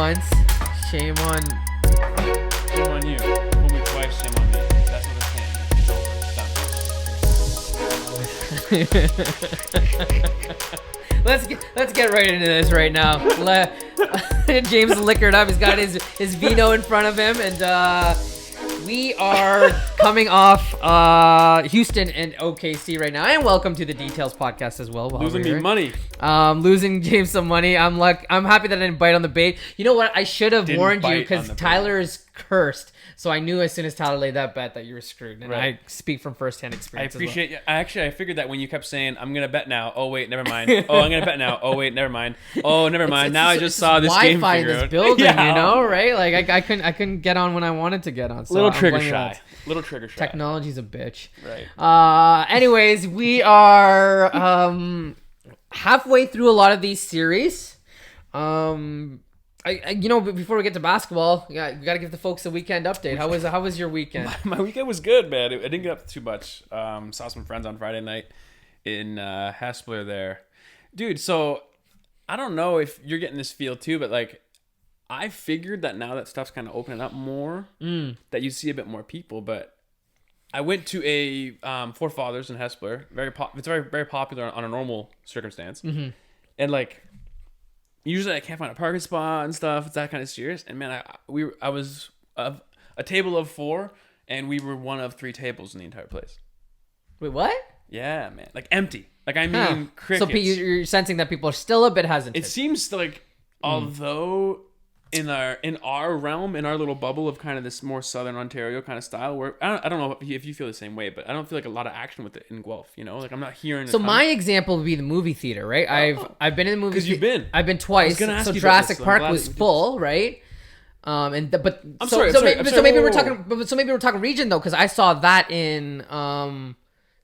once, shame on... Shame on you. Fool me twice, shame on me. That's what it's saying. Let's get right into this right now. James liquored up. He's got his vino in front of him, and we are coming off Houston and OKC right now. And welcome to the Details podcast as well. Losing me money. Losing James some money. I'm happy that I didn't bite on the bait. You know what? I should have warned you because Tyler is cursed. So I knew as soon as Tyler laid that bet that you were screwed. And right. I speak from firsthand experience. I appreciate you. I figured that when you kept saying, I'm going to bet now. Oh, wait, never mind. Oh, I'm going to bet now. Oh, wait, never mind. Oh, never mind. Now I just saw this game Wi-Fi figure in this out. building, you know, right? Like I couldn't get on when I wanted to get on. So Little trigger shy. Technology's a bitch. Right. Anyways, we are halfway through a lot of these series. Before we get to basketball, we got to give the folks a weekend update. How was your weekend? My weekend was good, man. I didn't get up too much. Saw some friends on Friday night in Hespeler there. Dude, so I don't know if you're getting this feel too, but like I figured that now that stuff's kind of opening up more, that you see a bit more people. But I went to a Four Fathers in Hespeler. It's very, very popular on a normal circumstance. Mm-hmm. And like... Usually I can't find a parking spot and stuff. It's that kind of serious. And man, I was a table of 4, and we were one of 3 tables in the entire place. Wait, what? Yeah, man. Like empty. Like I mean, crickets. So you're sensing that people are still a bit hesitant. It seems like although in our realm, in our little bubble of kind of this more Southern Ontario kind of style, where I don't know if you feel the same way, but I don't feel like a lot of action with it in Guelph. You know, like I'm not hearing. So my example would be the movie theater, right? I've been in the movie because you've been. I've been twice. So Jurassic Park was full, right? So maybe we're talking region though, because I saw that in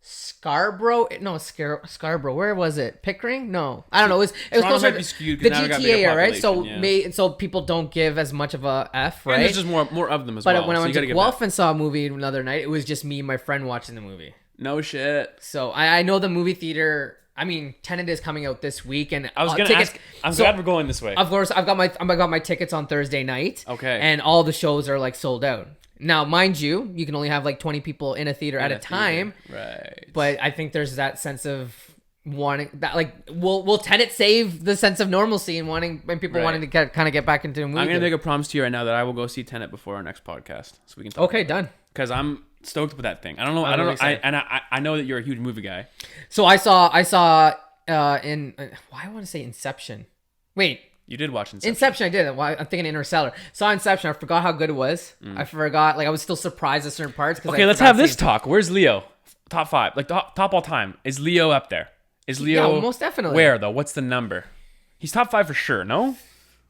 Scarborough. No, Scarborough. Where was it? Pickering? No, I don't know. It was closer to the GTA, right? So people don't give as much of a F, right? And there's just more of them as well. But when I went to Guelph and saw a movie another night, it was just me and my friend watching the movie. No shit. So I know the movie theater. I mean, Tenet is coming out this week, and I was gonna ask. I'm glad we're going this way. Of course, I got my tickets on Thursday night. Okay. And all the shows are like sold out. Now, mind you, you can only have like 20 people in a theater at a time. Right. But I think there's that sense of wanting that, like, will Tenet save the sense of normalcy and people wanting to kind of get back into a movie? I'm gonna make a promise to you right now that I will go see Tenet before our next podcast, so we can talk. Okay, done. Because I'm stoked with that thing. I don't know. I know that you're a huge movie guy. So I saw in why I want to say Inception. Wait. You did watch Inception. Inception, I did. I'm thinking Interstellar. Saw Inception. I forgot how good it was. I forgot. Like I was still surprised at certain parts. Okay, let's have this talk. Where's Leo? Top 5, like top all time. Is Leo up there? Is Leo? Yeah, most definitely. Where though? What's the number? He's top 5 for sure. No.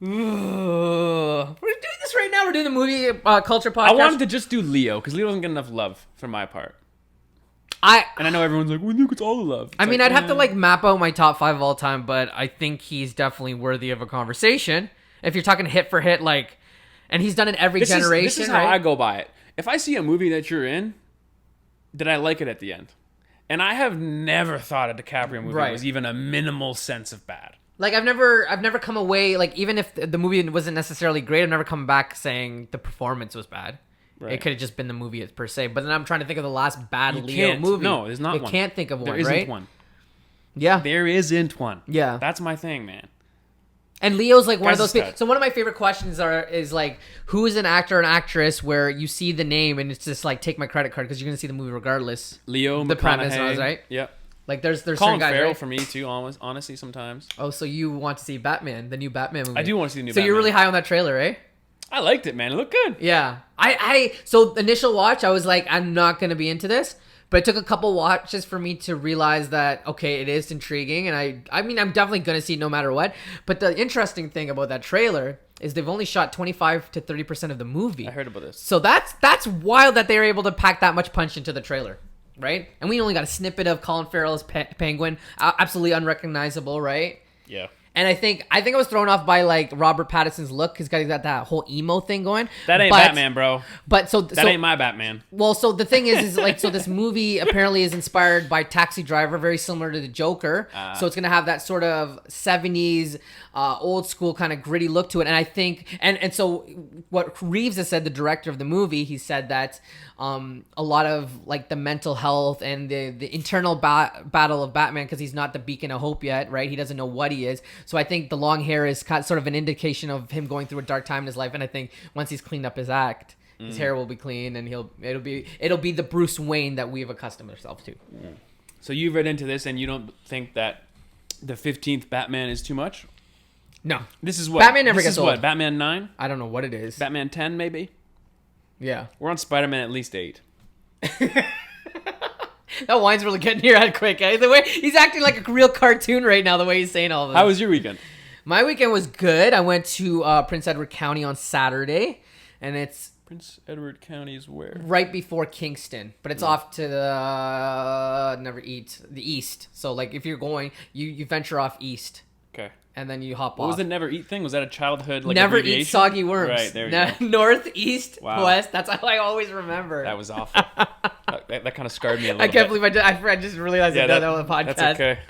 We're doing this right now. We're doing the movie culture podcast. I wanted to just do Leo because Leo doesn't get enough love for my part. And I know everyone's like, well, look, it's all the love. It's I'd have to like map out my top 5 of all time, but I think he's definitely worthy of a conversation. If you're talking hit for hit, like, and he's done it every generation. This is how I go by it. If I see a movie that you're in, did I like it at the end? And I have never thought a DiCaprio movie was even a minimal sense of bad. Like I've never come away, like, even if the movie wasn't necessarily great, I've never come back saying the performance was bad. Right. It could have just been the movie per se. But then I'm trying to think of the last bad Leo movie. No, there's not one. I can't think of one, right? There isn't one. Yeah. There isn't one. Yeah. That's my thing, man. And Leo's like one of those people. So one of my favorite questions is like, who is an actor or an actress where you see the name and it's just like, take my credit card because you're going to see the movie regardless. Leo, the premise, right? Yep. Like there's Colin certain guys, Farrell right? for me too, honestly, sometimes. Oh, so you want to see Batman, the new Batman movie? I do want to see the new Batman. So you're really high on that trailer, eh? I liked it, man. It looked good. Yeah. So initial watch, I was like, I'm not going to be into this. But it took a couple watches for me to realize that, okay, it is intriguing. And I mean, I'm definitely going to see it no matter what. But the interesting thing about that trailer is they've only shot 25 to 30% of the movie. I heard about this. So that's wild that they were able to pack that much punch into the trailer, right? And we only got a snippet of Colin Farrell as Penguin. Absolutely unrecognizable, right? Yeah. And I think I was thrown off by like Robert Pattinson's look because he's got that whole emo thing going. That ain't Batman, bro. But that ain't my Batman. Well, so the thing is like, so this movie apparently is inspired by Taxi Driver, very similar to the Joker. So it's gonna have that sort of 70s old school kind of gritty look to it. And I think, and so what Reeves has said, the director of the movie, he said that a lot of like the mental health and the internal battle of Batman, because he's not the beacon of hope yet, right? He doesn't know what he is. So I think the long hair is sort of an indication of him going through a dark time in his life. And I think once he's cleaned up his act, his hair will be clean, and it'll be the Bruce Wayne that we've accustomed ourselves to. So you've read into this, and you don't think that the 15th Batman is too much? No. This is what Batman never gets old. What, Batman 9? I don't know what it is. Batman 10, maybe? Yeah. We're on Spider-Man at least 8. That wine's really getting your head quick, eh? The way he's acting like a real cartoon right now, the way he's saying all this. How was your weekend? My weekend was good. I went to Prince Edward County on Saturday, and it's Prince Edward County is where? Right before Kingston, but it's off to the east. So like if you're going, you venture off east. Okay. And then you hop off. What was the never eat thing? Was that a childhood like never abbreviation? Eat soggy worms? Right, there you go. North, east, Wow. west. That's how I always remember. That was awful. that kind of scarred me a little bit. I can't believe I just realized I did that on the podcast. That's okay.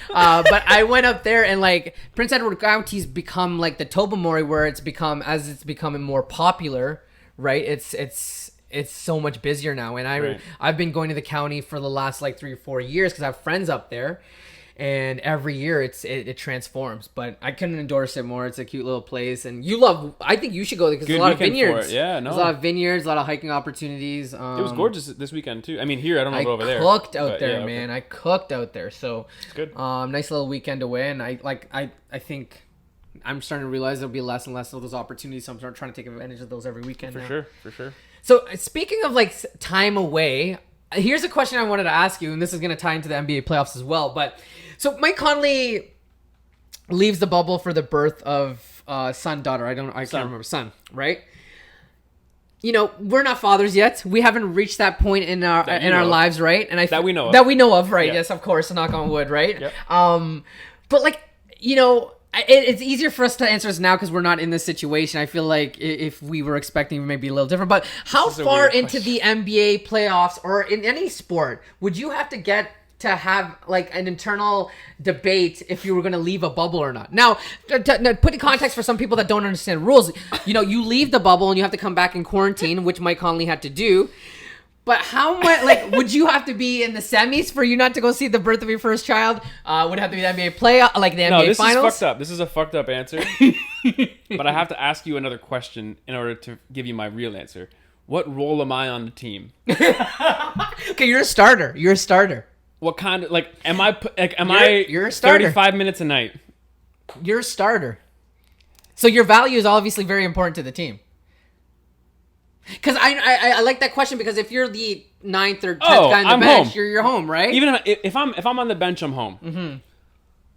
But I went up there, and like Prince Edward County's become like the Tobermory, where it's becoming more popular, right? It's so much busier now, and I've been going to the county for the last like 3 or 4 years because I have friends up there. And every year it transforms, but I couldn't endorse it more. It's a cute little place, and I think you should go there because there's a lot of vineyards. Yeah, no. There's a lot of vineyards, a lot of hiking opportunities. It was gorgeous this weekend too. I mean, here I don't know about over there. I cooked out there, man. I cooked out there, so it's good. Nice little weekend away, and I think I'm starting to realize there'll be less and less of those opportunities. So I'm trying to take advantage of those every weekend. For sure. So speaking of like time away, here's a question I wanted to ask you, and this is going to tie into the NBA playoffs as well, but. So Mike Conley leaves the bubble for the birth of son-daughter. I can't remember. Son, right? You know, we're not fathers yet. We haven't reached that point in our lives, right? And that we know of. That we know of, right? Yeah. Yes, of course. Knock on wood, right? Yep. But like, you know, it's easier for us to answer this now because we're not in this situation. I feel like if we were expecting, it may be a little different. But how far into the NBA playoffs or in any sport would you have to get to have like an internal debate if you were going to leave a bubble or not? Now, put in context for some people that don't understand rules, you know, you leave the bubble and you have to come back in quarantine, which Mike Conley had to do. But how much, like, would you have to be in the semis for you not to go see the birth of your first child? Would it have to be the NBA playoff, like the NBA finals? No, this is fucked up. This is a fucked up answer. But I have to ask you another question in order to give you my real answer. What role am I on the team? Okay, you're a starter. You're a starter. What kind of, like, am I you're a starter. 35 minutes a night? You're a starter. So your value is obviously very important to the team. Because I like that question, because if you're the 9th or 10th guy on the bench, home. You're home, right? Even if I'm on the bench, I'm home. Mm-hmm.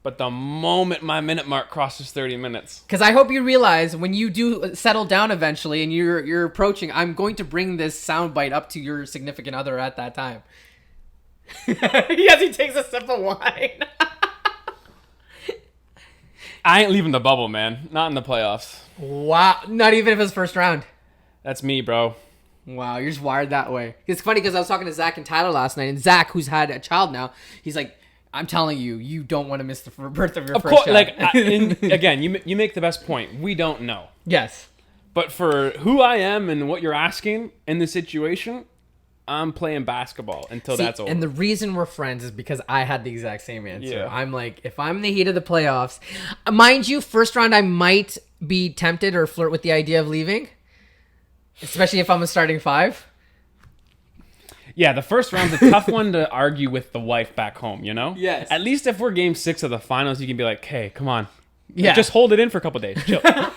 But the moment my minute mark crosses 30 minutes. Because I hope you realize when you do settle down eventually and you're approaching, I'm going to bring this soundbite up to your significant other at that time. Yes, he takes a sip of wine. I ain't leaving the bubble, man. Not in the playoffs. Wow. Not even if it's first round. That's me, bro. Wow, you're just wired that way. It's funny because I was talking to Zach and Tyler last night, and Zach, who's had a child now, he's like, I'm telling you, you don't want to miss the birth of your first child. Like, again, you make the best point. We don't know. Yes. But for who I am and what you're asking in the situation, I'm playing basketball until that's over. And the reason we're friends is because I had the exact same answer. Yeah. I'm like, if I'm in the heat of the playoffs, mind you, first round I might be tempted or flirt with the idea of leaving, especially if I'm a starting 5. Yeah, the first round's a tough one to argue with the wife back home, you know? Yes. At least if we're game 6 of the finals, you can be like, hey, come on. Yeah. Just hold it in for a couple days. Chill. I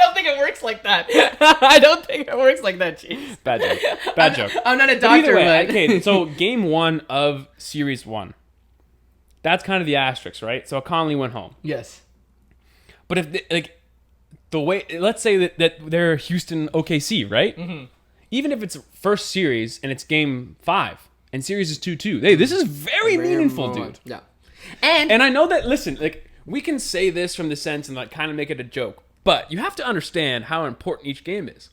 don't think it works like that. I don't think it works like that, jeez. Bad joke. Bad joke. I'm not a But doctor, either way, but... okay, so game 1 of series 1. That's kind of the asterisk, right? So Conley went home. Yes. But if, the way, let's say that they're Houston OKC, right? Mm-hmm. Even if it's first series and it's game 5 and series is 2-2, hey, this is very meaningful, dude. Yeah. And I know that, listen, like, we can say this from the sense and like kind of make it a joke, but you have to understand how important each game is.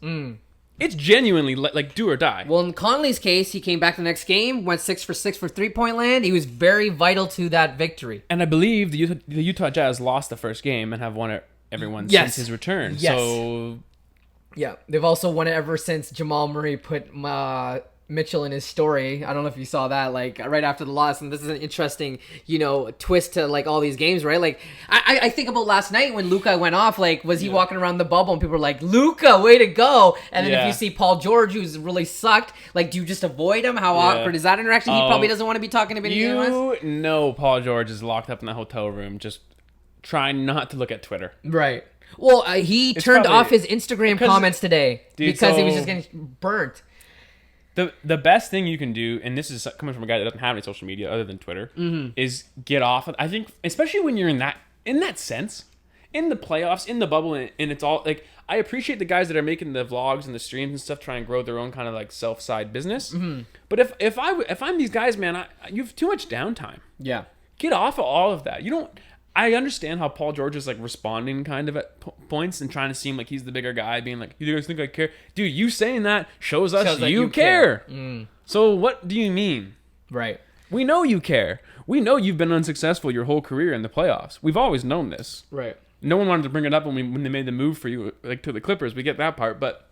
It's genuinely like do or die. Well, in Conley's case, he came back the next game, went 6 for 6 for 3-point land. He was very vital to that victory. And I believe the Utah Jazz lost the first game and have won it everyone since his return. Yes. So yeah, they've also won it ever since Jamal Murray put Mitchell in his story. I don't know if you saw that, like right after the loss. And this is an interesting, twist to like all these games, right? Like I think about last night when Luka went off. Like, was he walking around the bubble and people were like, "Luka, way to go!" And then if you see Paul George, who's really sucked, like, do you just avoid him? How awkward is that interaction? He probably doesn't want to be talking to anybody else. Paul George is locked up in the hotel room, just trying not to look at Twitter. Right. Well, he turned off his Instagram comments today because he was just getting burnt. The best thing you can do, and this is coming from a guy that doesn't have any social media other than Twitter, is get off. I think, especially when you're in that sense, in the playoffs, in the bubble, and it's all like, I appreciate the guys that are making the vlogs and the streams and stuff, try and grow their own kind of like self-side business. But if I'm these guys, man, you have too much downtime. Yeah, get off of all of that. You don't. I understand how Paul George is like responding kind of at points and trying to seem like he's the bigger guy, being like, "You guys think I care?" Dude, you saying that shows us you care. So what do you mean? Right. We know you care. We know you've been unsuccessful your whole career in the playoffs. We've always known this. Right. No one wanted to bring it up when they made the move for you, like to the Clippers. We get that part, but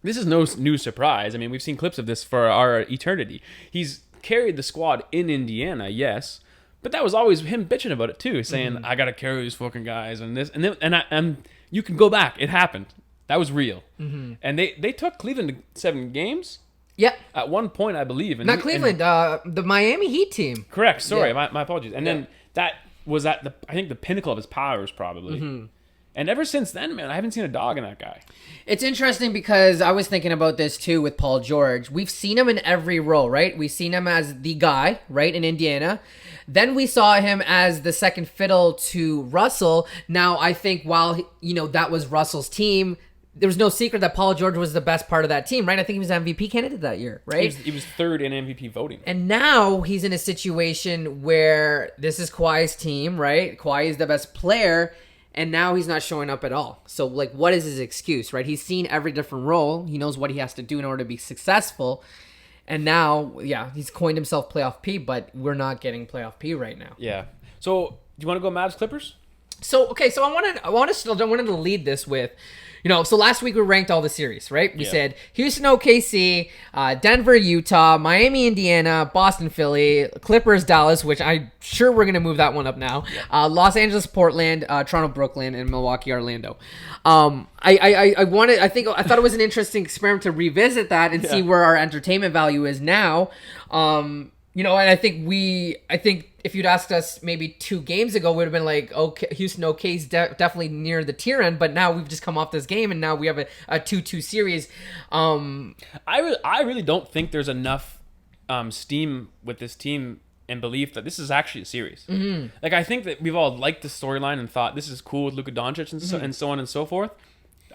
this is no new surprise. I mean, we've seen clips of this for our eternity. He's carried the squad in Indiana, yes. But that was always him bitching about it too, saying, "I gotta carry these fucking guys and this and then and you can go back. It happened. That was real." And they took Cleveland to 7 games. Yep. At one point, I believe. Not Cleveland, the Miami Heat team. Correct. Sorry, my apologies. And then that was at I think the pinnacle of his powers, probably. And ever since then, man, I haven't seen a dog in that guy. It's interesting because I was thinking about this too with Paul George. We've seen him in every role, right? We've seen him as the guy, right, in Indiana. Then we saw him as the second fiddle to Russell. Now, I think while, that was Russell's team, there was no secret that Paul George was the best part of that team, right? I think he was MVP candidate that year, right? He was third in MVP voting. And now he's in a situation where this is Kawhi's team, right? Kawhi is the best player, and now he's not showing up at all. So, like, what is his excuse, right? He's seen every different role. He knows what he has to do in order to be successful. And now, he's coined himself Playoff P, but we're not getting Playoff P right now. Yeah. So, do you want to go Mavs Clippers? So, okay, so I wanted to lead this with, so last week we ranked all the series, right? We said Houston, OKC, Denver, Utah, Miami, Indiana, Boston, Philly, Clippers, Dallas, which I'm sure we're going to move that one up now. Los Angeles, Portland, Toronto, Brooklyn, and Milwaukee, Orlando. I thought it was an interesting experiment to revisit that and see where our entertainment value is now. And I think if you'd asked us maybe 2 games ago, we'd have been like, okay, Houston OK's definitely near the tier end, but now we've just come off this game and now we have a 2-2 series. I really don't think there's enough steam with this team and belief that this is actually a series. Like, I think that we've all liked the storyline and thought this is cool with Luka Doncic and so on and so forth.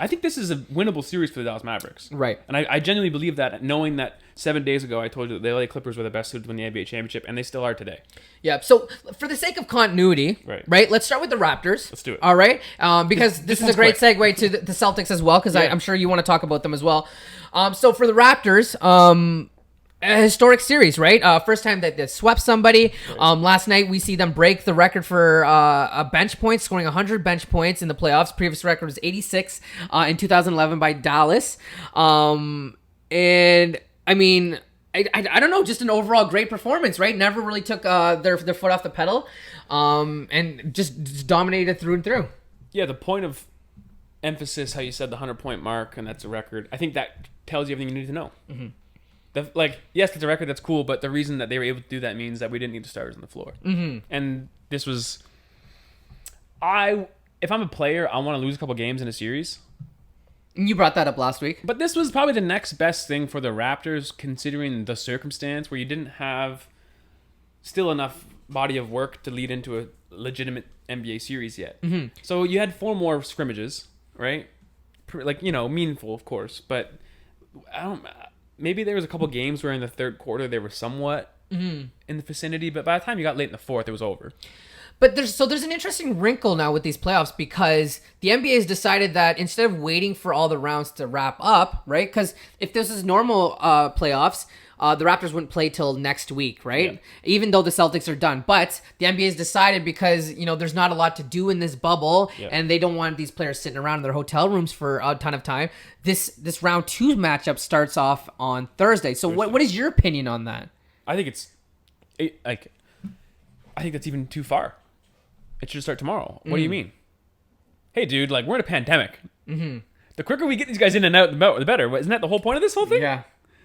I think this is a winnable series for the Dallas Mavericks. Right. And I genuinely believe that, knowing that 7 days ago I told you that the LA Clippers were the best suited to win the NBA championship, and they still are today. Yeah, so for the sake of continuity, right, let's start with the Raptors. Let's do it. All right? Because this is a great segue to the Celtics as well, because I'm sure you want to talk about them as well. So for the Raptors, a historic series, right? First time that they swept somebody. Last night we see them break the record for a bench points, scoring 100 bench points in the playoffs. Previous record was 86 in 2011 by Dallas. And I mean, I don't know, just an overall great performance, right? Never really took their foot off the pedal, and just dominated through and through. Yeah, the point of emphasis, how you said the 100-point mark, and that's a record. I think that tells you everything you need to know. Yes, it's a record that's cool, but the reason that they were able to do that means that we didn't need the starters on the floor. And this was, if I'm a player, I want to lose a couple games in a series. You brought that up last week. But this was probably the next best thing for the Raptors, considering the circumstance where you didn't have still enough body of work to lead into a legitimate NBA series yet. So you had 4 more scrimmages, right? Like, meaningful, of course, but maybe there was a couple games where in the third quarter they were somewhat in the vicinity, but by the time you got late in the fourth, it was over. But there's an interesting wrinkle now with these playoffs because the NBA has decided that instead of waiting for all the rounds to wrap up, right? Because if this is normal playoffs, the Raptors wouldn't play till next week, right? Yeah. Even though the Celtics are done. But the NBA has decided because, there's not a lot to do in this bubble and they don't want these players sitting around in their hotel rooms for a ton of time. This round 2 matchup starts off on Thursday. So what is your opinion on that? I think I think that's even too far. It should start tomorrow. What do you mean? Hey, dude, we're in a pandemic. Mm-hmm. The quicker we get these guys in and out, the better. Isn't that the whole point of this whole thing? Yeah.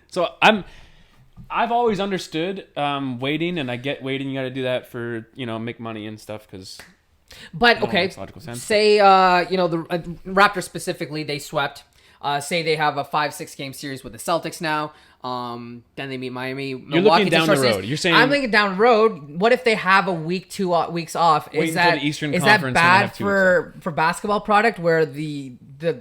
So I've always understood waiting, and I get waiting. You got to do that for make money and stuff because. But okay, say the Raptors specifically, they swept. Say they have a 5-6 game series with the Celtics now. Then they meet Miami. You're looking down the road. You're saying I'm thinking down the road. What if they have a week, 2 weeks off? Is that bad for basketball product where the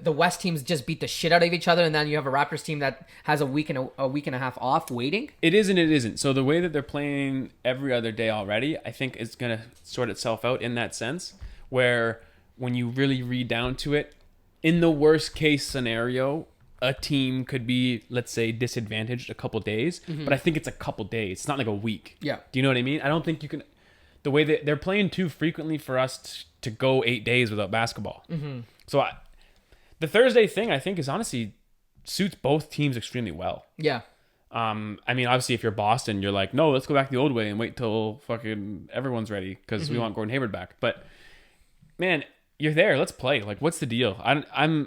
West teams just beat the shit out of each other, and then you have a Raptors team that has a week and a half off waiting? It is and it isn't. So the way that they're playing every other day already, I think it's gonna sort itself out in that sense. Where when you really read down to it, in the worst case scenario, a team could be, let's say, disadvantaged a couple days, but I think it's a couple days. It's not like a week. Yeah. Do you know what I mean? I don't think you can. The way that they're playing too frequently for us to go 8 days without basketball. Mm-hmm. So the Thursday thing, I think, is honestly suits both teams extremely well. Yeah. I mean, obviously, if you're Boston, you're like, no, let's go back the old way and wait till fucking everyone's ready because we want Gordon Hayward back. But man, you're there. Let's play. What's the deal? I'm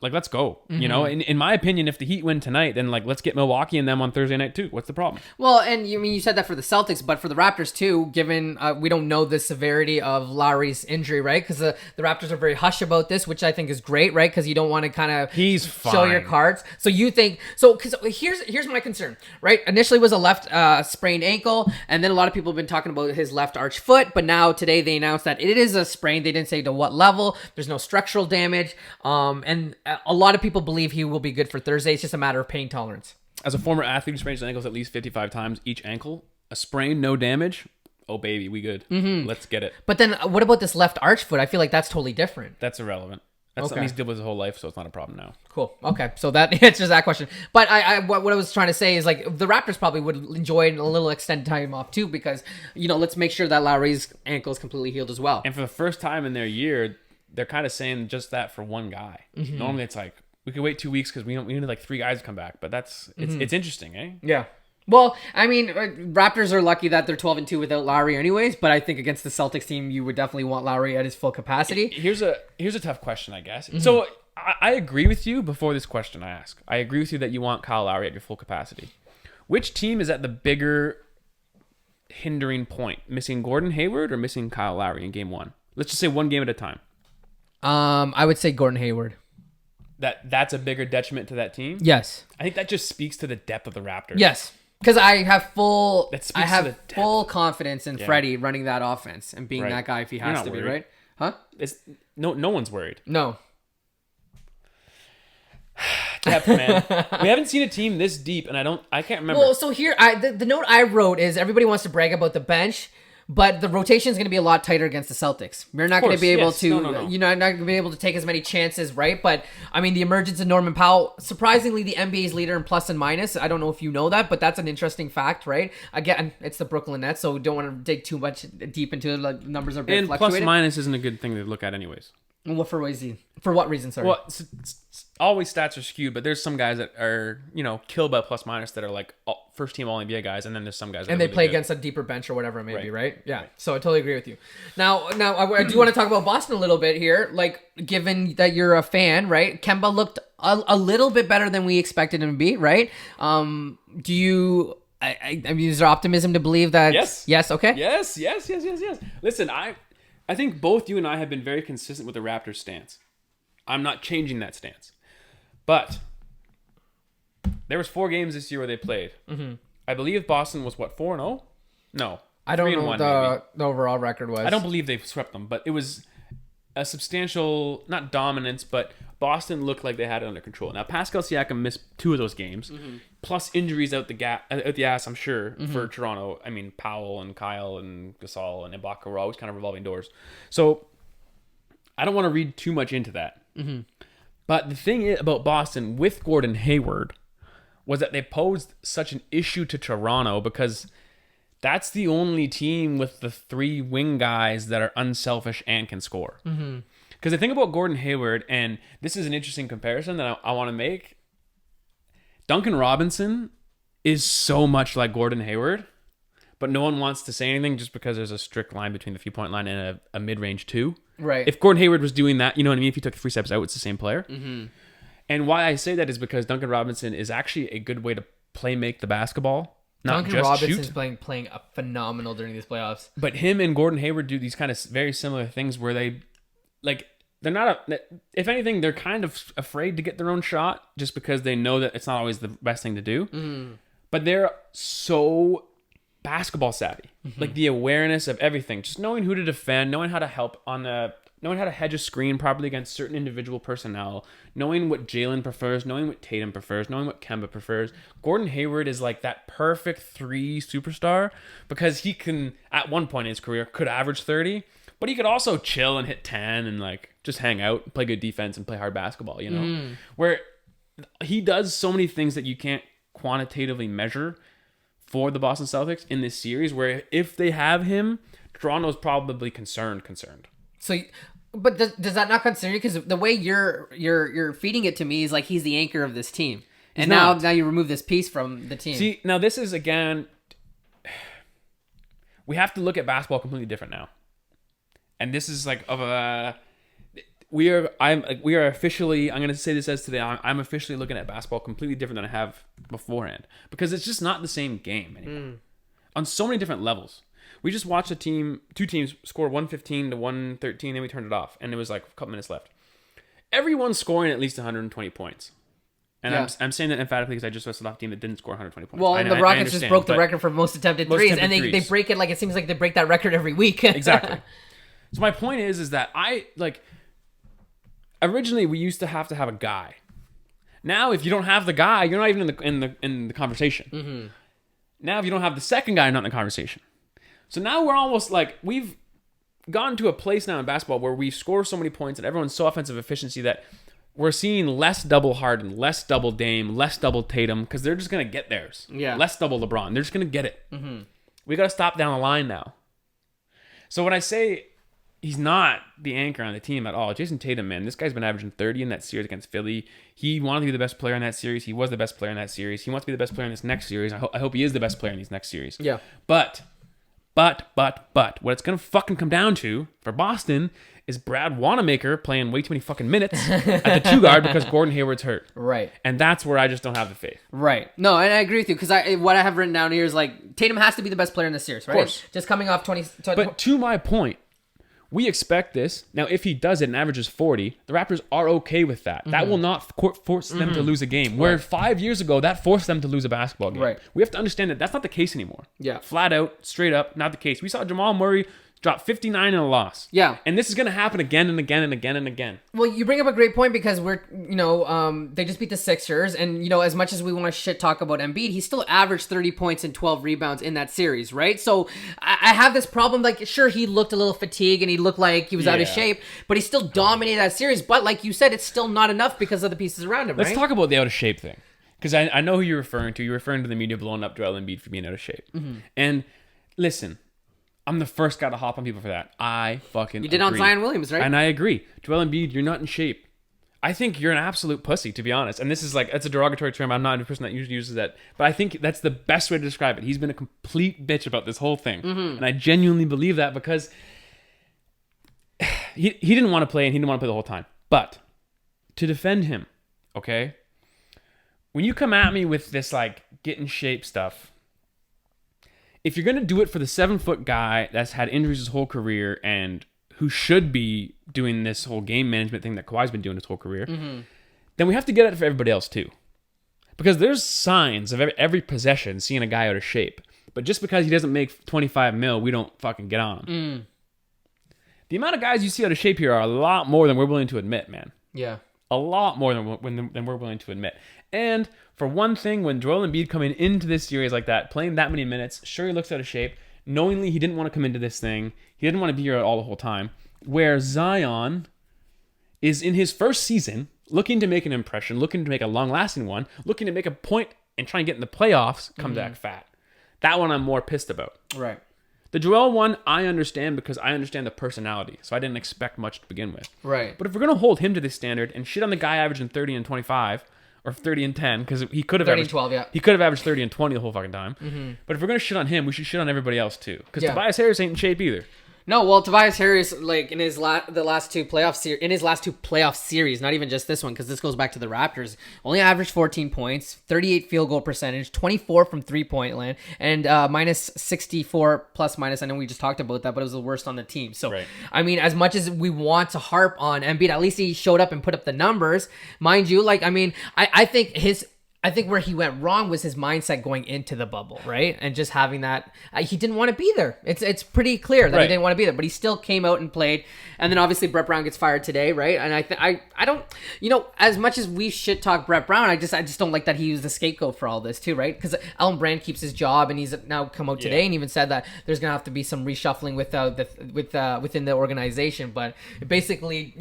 like, let's go. In my opinion, if the Heat win tonight, then let's get Milwaukee and them on Thursday night too. What's the problem? Well, and you said that for the Celtics, but for the Raptors too, given we don't know the severity of Lowry's injury, right? Because the Raptors are very hush about this, which I think is great, right? Because you don't want to kind of show your cards. So you think because here's my concern, right? Initially was a left sprained ankle, and then a lot of people have been talking about his left arch foot, but now today they announced that it is a sprain. They didn't say to what level. There's no structural damage, and a lot of people believe he will be good for Thursday. It's just a matter of pain tolerance. As a former athlete who sprains his ankles at least 55 times each ankle, a sprain, no damage. Oh baby, we good. Mm-hmm. Let's get it. But then, what about this left arch foot? I feel like that's totally different. That's irrelevant. That's something he's dealt with his whole life, so it's not a problem now. Cool. Okay, so that answers that question. But what I was trying to say is the Raptors probably would enjoy a little extended time off too, because let's make sure that Lowry's ankle is completely healed as well. And for the first time in their year, they're kind of saying just that for one guy. Mm-hmm. Normally it's we could wait 2 weeks because we need 3 guys to come back. But it's interesting, eh? Yeah. Well, I mean, Raptors are lucky that they're 12-2 without Lowry anyways. But I think against the Celtics team, you would definitely want Lowry at his full capacity. Here's a tough question, I guess. Mm-hmm. So I agree with you before this question I ask. I agree with you that you want Kyle Lowry at your full capacity. Which team is at the bigger hindering point? Missing Gordon Hayward or missing Kyle Lowry in game 1? Let's just say one game at a time. I would say Gordon Hayward. That's a bigger detriment to that team? Yes. I think that just speaks to the depth of the Raptors. Yes. Because I have full confidence in Freddie running that offense and being that guy if he has to be, right? Huh? No one's worried. No. Depth, man. We haven't seen a team this deep, and I can't remember. Well, so here, the note I wrote is everybody wants to brag about the bench, but the rotation is going to be a lot tighter against the Celtics. You're not going to be able to, you're not going to be able to take as many chances, right? But I mean, the emergence of Norman Powell, surprisingly, the NBA's leader in plus and minus. I don't know if you know that, but that's an interesting fact, right? Again, it's the Brooklyn Nets, so we don't want to dig too much deep into it. Like, numbers are a bit fluctuating. And plus minus isn't a good thing to look at, anyways. For what reason? Sorry. Well, always stats are skewed, but there's some guys that are killed by plus minus that are first team All NBA guys, and then there's some guys that and they play against a deeper bench or whatever it may be, right? Yeah. So I totally agree with you. Now I do want to talk about Boston a little bit here. Given that you're a fan, right? Kemba looked a little bit better than we expected him to be, right? Do you? I mean, is there optimism to believe that? Yes. Yes. Okay. Yes. Listen, I think both you and I have been very consistent with the Raptors stance. I'm not changing that stance. But there was 4 games this year where they played. Mm-hmm. I believe Boston was, 4-0? No. I don't know what the overall record was. I don't believe they swept them, but it was a substantial, not dominance, but Boston looked like they had it under control. Now, Pascal Siakam missed 2 of those games, plus injuries out the ass, I'm sure, for Toronto. I mean, Powell and Kyle and Gasol and Ibaka were always kind of revolving doors. So, I don't want to read too much into that. But the thing about Boston with Gordon Hayward was that they posed such an issue to Toronto because that's the only team with the 3 wing guys that are unselfish and can score. Because the thing about Gordon Hayward, and this is an interesting comparison that I want to make, Duncan Robinson is so much like Gordon Hayward, but no one wants to say anything just because there's a strict line between the 3-point line and a mid-range 2. Right. If Gordon Hayward was doing that, you know what I mean? If he took 3 steps out, it's the same player. And why I say that is because Duncan Robinson is actually a good way to make the basketball. Not Duncan just Robinson's shoot. playing a phenomenal during these playoffs. But him and Gordon Hayward do these kind of very similar things where they, like, they're not, if anything, they're kind of afraid to get their own shot just because they know that it's not always the best thing to do. But they're so basketball savvy. Like the awareness of everything, just knowing who to defend, knowing how to help knowing how to hedge a screen properly against certain individual personnel, knowing what Jalen prefers, knowing what Tatum prefers, knowing what Kemba prefers. Gordon Hayward is like that perfect 3 superstar because he can, at one point in his career, could average 30, but he could also chill and hit 10 and like just hang out, play good defense and play hard basketball, you know? Where he does so many things that you can't quantitatively measure for the Boston Celtics in this series, where if they have him, Toronto's probably concerned. So, but does that not concern you? Because the way you're feeding it to me is like he's the anchor of this team, and now you remove this piece from the team. See, now this is again, we have to look at basketball completely different now, and this is like we are officially. I'm going to say this as today. I'm officially looking at basketball completely different than I have beforehand because it's just not the same game anymore on so many different levels. We just watched two teams score 115 to 113, and we turned it off, and it was like a couple minutes left. Everyone's scoring at least 120 points. And I'm saying that emphatically because I just listed off a team that didn't score 120 points. Well, and the Rockets just broke the record for most attempted threes, and they break it like it seems like they break that record every week. Exactly. So my point is that originally we used to have a guy. Now, if you don't have the guy, you're not even in the conversation. Now, if you don't have the second guy, you're not in the conversation. So now we're almost like we've gotten to a place now in basketball where we score so many points and everyone's so offensive efficiency that we're seeing less double Harden, less double Dame, less double Tatum because they're just going to get theirs. Yeah. Less double LeBron. They're just going to get it. We got to stop down the line now. So when I say he's not the anchor on the team at all, Jason Tatum, man, this guy's been averaging 30 in that series against Philly. He wanted to be the best player in that series. He was the best player in that series. He wants to be the best player in this next series. I hope he is the best player in these next series. Yeah. But what it's going to fucking come down to for Boston is Brad Wanamaker playing way too many fucking minutes at the 2 guard because Gordon Hayward's hurt. Right. And that's where I just don't have the faith. Right. No, and I agree with you because what I have written down here is like Tatum has to be the best player in this series, right? Of course. Just coming off 20. But to my point, we expect this. Now, if he does it and averages 40, the Raptors are okay with that. That will not force them to lose a game. Where 5 years ago, that forced them to lose a basketball game. Right. We have to understand that that's not the case anymore. Yeah. Flat out, straight up, not the case. We saw Jamal Murray drop 59 in a loss. Yeah. And this is going to happen again and again and again and again. Well, you bring up a great point because they just beat the Sixers, and as much as we want to shit talk about Embiid, he still averaged 30 points and 12 rebounds in that series, right? So I have this problem. Like, sure, he looked a little fatigued and he looked like he was out of shape, but he still dominated that series. But like you said, it's still not enough because of the pieces around him. Let's talk about the out of shape thing, because I know who you're referring to. You're referring to the media blowing up Joel Embiid for being out of shape. And listen, I'm the first guy to hop on people for that. I fucking You did agree. on Zion Williams, right? And I agree. Joel Embiid, you're not in shape. I think you're an absolute pussy, to be honest. And this is like, it's a derogatory term. I'm not a person that usually uses that. But I think that's the best way to describe it. He's been a complete bitch about this whole thing. And I genuinely believe that because he didn't want to play and he didn't want to play the whole time. But to defend him, okay? When you come at me with this like get in shape stuff, if you're going to do it for the 7-foot guy that's had injuries his whole career and who should be doing this whole game management thing that Kawhi's been doing his whole career, then we have to get it for everybody else too. Because there's signs of every possession seeing a guy out of shape. But just because he doesn't make 25 mil, we don't fucking get on him. The amount of guys you see out of shape here are a lot more than we're willing to admit, man. Yeah. A lot more than we're willing to admit. And for one thing, when Joel Embiid coming into this series like that, playing that many minutes, sure he looks out of shape, knowingly he didn't want to come into this thing. He didn't want to be here all the whole time. Where Zion is in his first season, looking to make an impression, looking to make a long-lasting one, looking to make a point and try and get in the playoffs, come back fat. That one I'm more pissed about. Right. The Joel one, I understand because I understand the personality, so I didn't expect much to begin with. Right. But if we're going to hold him to this standard and shit on the guy averaging 30 and 25, or 30 and 10, because he could have 30 averaged and 12, yeah. He could have averaged 30 and 20 the whole fucking time. But if we're going to shit on him, we should shit on everybody else too. Because Tobias Harris ain't in shape either. No, well, Tobias Harris, like in his last two playoff series, not even just this one, because this goes back to the Raptors, only averaged 14 points, 38 field goal percentage, 24 from 3-point land, and minus 64 plus minus. I know we just talked about that, but it was the worst on the team. So, right. I mean, as much as we want to harp on Embiid, at least he showed up and put up the numbers, mind you. Like, I mean, I think where he went wrong was his mindset going into the bubble, right? And just having that, he didn't want to be there. It's pretty clear that he didn't want to be there, but he still came out and played. And then obviously Brett Brown gets fired today, right? And I don't, as much as we shit talk Brett Brown, I just don't like that he was the scapegoat for all this too, right? Because Alan Brand keeps his job, and he's now come out today and even said that there's gonna have to be some reshuffling within the organization. But basically,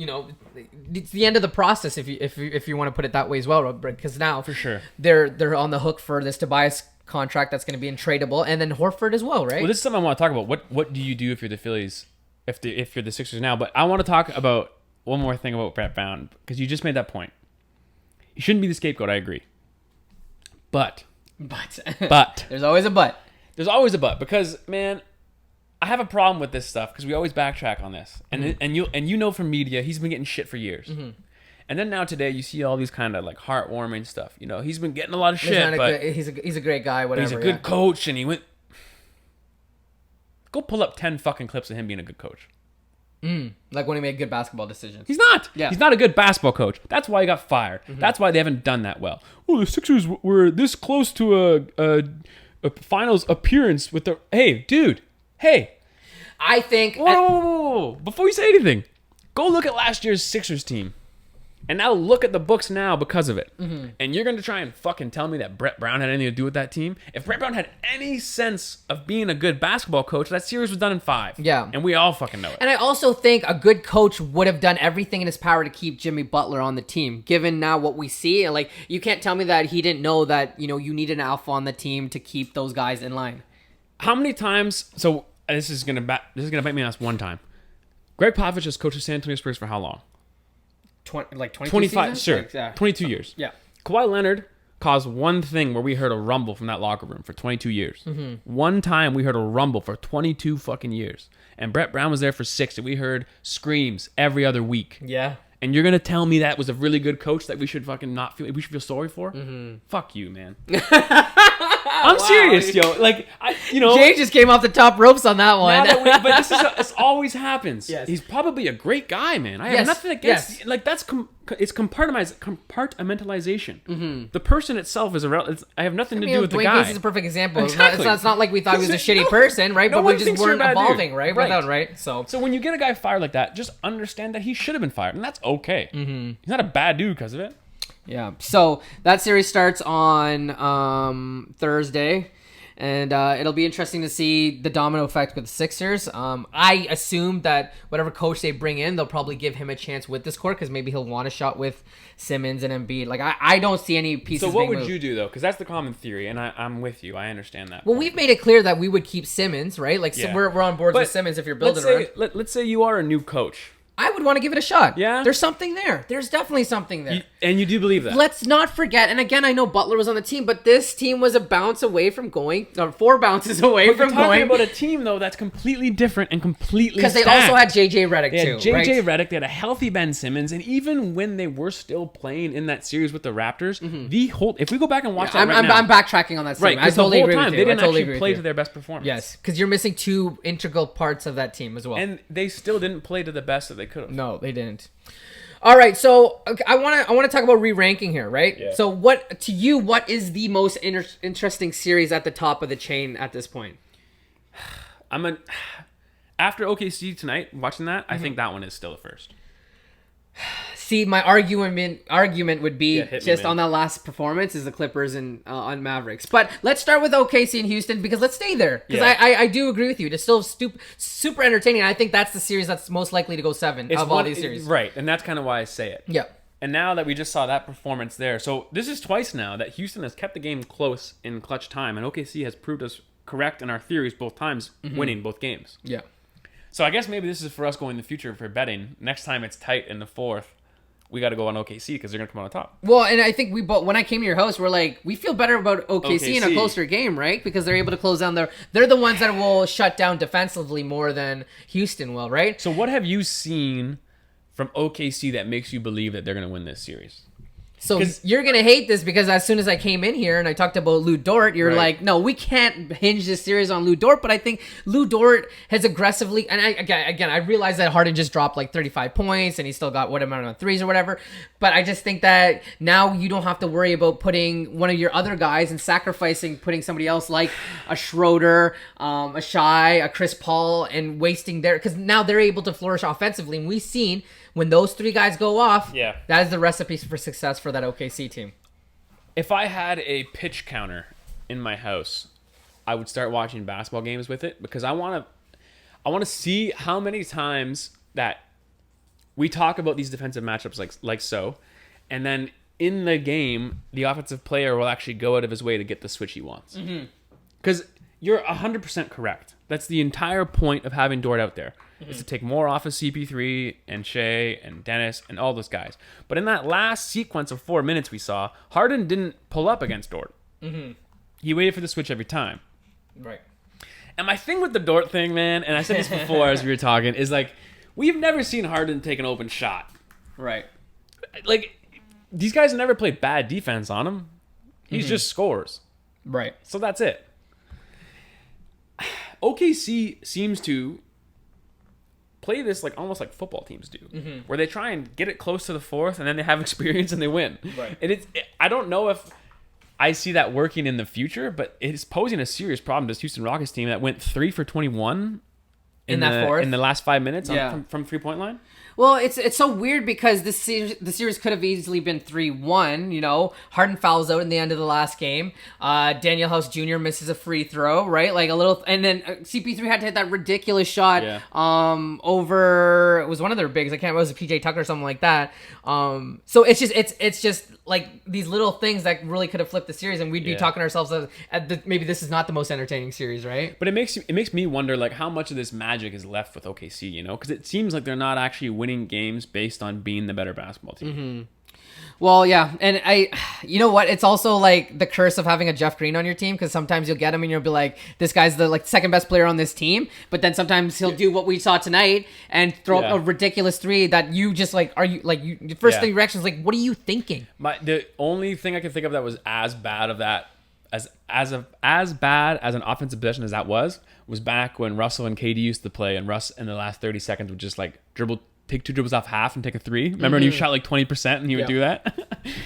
it's the end of the process if you want to put it that way as well, because now for sure they're on the hook for this Tobias contract that's going to be untradeable, and then Horford as well, right? Well, this is something I want to talk about. What do you do if you're the Phillies, if you're the Sixers now? But I want to talk about one more thing about Brett Brown, because you just made that point. He shouldn't be the scapegoat. I agree, but there's always a but. There's always a but, because man, I have a problem with this stuff because we always backtrack on this, and and from media, he's been getting shit for years. And then now today, you see all these kind of like heartwarming stuff. He's been getting a lot of shit, but he's a great guy. Whatever. He's a good coach, and he went. Go pull up 10 fucking clips of him being a good coach. Like when he made good basketball decisions. He's not. Yeah. He's not a good basketball coach. That's why he got fired. That's why they haven't done that well. Oh, the Sixers were this close to a finals appearance with the. Hey, dude. Hey. I think. Whoa. Before you say anything, go look at last year's Sixers team. And now look at the books now because of it. And you're going to try and fucking tell me that Brett Brown had anything to do with that team? If Brett Brown had any sense of being a good basketball coach, that series was done in 5. Yeah. And we all fucking know it. And I also think a good coach would have done everything in his power to keep Jimmy Butler on the team, given now what we see. Like, you can't tell me that he didn't know that, you need an alpha on the team to keep those guys in line. How many times... So, this is gonna bite me in the ass one time. Greg Popovich has coached the San Antonio Spurs for how long? 25 seasons? Sure. Like, 22 years. Yeah. Kawhi Leonard caused one thing where we heard a rumble from that locker room for 22 years. One time we heard a rumble for 22 fucking years. And Brett Brown was there for 6, and we heard screams every other week. Yeah. And you're going to tell me that was a really good coach that we should fucking not feel, we should feel sorry for? Fuck you, man. I'm serious, yo. Like, Jay just came off the top ropes on that one. But this always happens. Yes. He's probably a great guy, man. I have nothing against. Like, that's it's compartmentalization. The person itself is irrelevant. I have nothing to do with the guy. This is a perfect example. Exactly. It's not like we thought he was a shitty person, right? But we just weren't evolving, right? Right. So when you get a guy fired like that, just understand that he should have been fired, and that's okay. He's not a bad dude because of it. Yeah. So that series starts on Thursday, and it'll be interesting to see the domino effect with the Sixers. I assume that whatever coach they bring in, they'll probably give him a chance with this core, because maybe he'll want a shot with Simmons and Embiid. Like, I don't see any pieces. So what would you do though? Because that's the common theory, and I'm with you. I understand that. Well, we've made it clear that we would keep Simmons, right? Like, so we're on board with Simmons if you're building around. Let's say you are a new coach. I would want to give it a shot. Yeah? There's something there. There's definitely something there. And you do believe that? Let's not forget, and again, I know Butler was on the team, but this team was a bounce away from going, or 4 bounces away from going. We're talking about a team, though, that's completely different and completely because they also had J.J. Redick, too. J.J. Redick, they had a healthy Ben Simmons, and even when they were still playing in that series with the Raptors, if we go back and watch that I'm backtracking on that right, I totally agree with you. They didn't actually play to their best performance. Yes, because you're missing 2 integral parts of that team as well. And they still didn't play to the best that they could have. No, they didn't. All right, so I want to talk about re-ranking here, right? Yeah. So what is the most interesting series at the top of the chain at this point? After OKC tonight, watching that, I think that one is still the first. See, my argument would be me, on that last performance is the Clippers and on Mavericks. But let's start with OKC and Houston because let's stay there. Because I do agree with you. It's still super entertaining. I think that's the series that's most likely to go 7 all these series. Right, and that's kind of why I say it. Yeah. And now that we just saw that performance there, so this is twice now that Houston has kept the game close in clutch time, and OKC has proved us correct in our theories both times, winning both games. Yeah. So I guess maybe this is for us going in the future for betting. Next time it's tight in the fourth, we got to go on OKC because they're going to come on top. Well, and I think when I came to your house, we're like, we feel better about OKC in a closer game, right? Because they're able to close down they're the ones that will shut down defensively more than Houston will, right? So what have you seen from OKC that makes you believe that they're going to win this series? So you're going to hate this because as soon as I came in here and I talked about Lou Dort, you're like, no, we can't hinge this series on Lou Dort. But I think Lou Dort has aggressively, and I realize that Harden just dropped like 35 points and he still got what amount of threes or whatever. But I just think that now you don't have to worry about putting one of your other guys and putting somebody else like a Schroeder, a Shai, a Chris Paul, and wasting because now they're able to flourish offensively. And we've seen when those 3 guys go off, that is the recipe for success for that OKC team. If I had a pitch counter in my house, I would start watching basketball games with it because I want to see how many times that we talk about these defensive matchups like so, and then in the game, the offensive player will actually go out of his way to get the switch he wants. Because you're 100% correct. That's the entire point of having Dort out there. Is to take more off of CP3 and Shea and Dennis and all those guys. But in that last sequence of 4 minutes we saw, Harden didn't pull up against Dort. He waited for the switch every time. Right. And my thing with the Dort thing, man, and I said this before as we were talking, is like, we've never seen Harden take an open shot. Right. Like, these guys never played bad defense on him. He's just scores. Right. So that's it. OKC seems to play this like almost like football teams do, where they try and get it close to the fourth, and then they have experience and they win. Right. And I don't know if I see that working in the future, but it's posing a serious problem to this Houston Rockets team that went 3 for 21 in the last 5 minutes from 3-point line. Well, it's so weird because the series could have easily been 3-1, you know. Harden fouls out in the end of the last game. Daniel House Jr. misses a free throw, right? Like a little, and then CP3 had to hit that ridiculous shot over, it was one of their bigs. I can't remember, it was PJ Tucker or something like that. So it's just like these little things that really could have flipped the series, and we'd be talking to ourselves maybe this is not the most entertaining series, right? But it makes me wonder like how much of this magic is left with OKC, you know? Because it seems like they're not actually winning games based on being the better basketball team. Well, yeah, and you know what? It's also like the curse of having a Jeff Green on your team, because sometimes you'll get him and you'll be like, this guy's the second best player on this team, but then sometimes he'll do what we saw tonight and throw up a ridiculous 3 that you just like, the first thing reaction is like, what are you thinking? The only thing I can think of that was as bad of that as bad as an offensive possession as that was back when Russell and KD used to play, and Russ in the last 30 seconds would just like take 2 dribbles off half and take a 3. Remember when he shot like 20% and he would do that?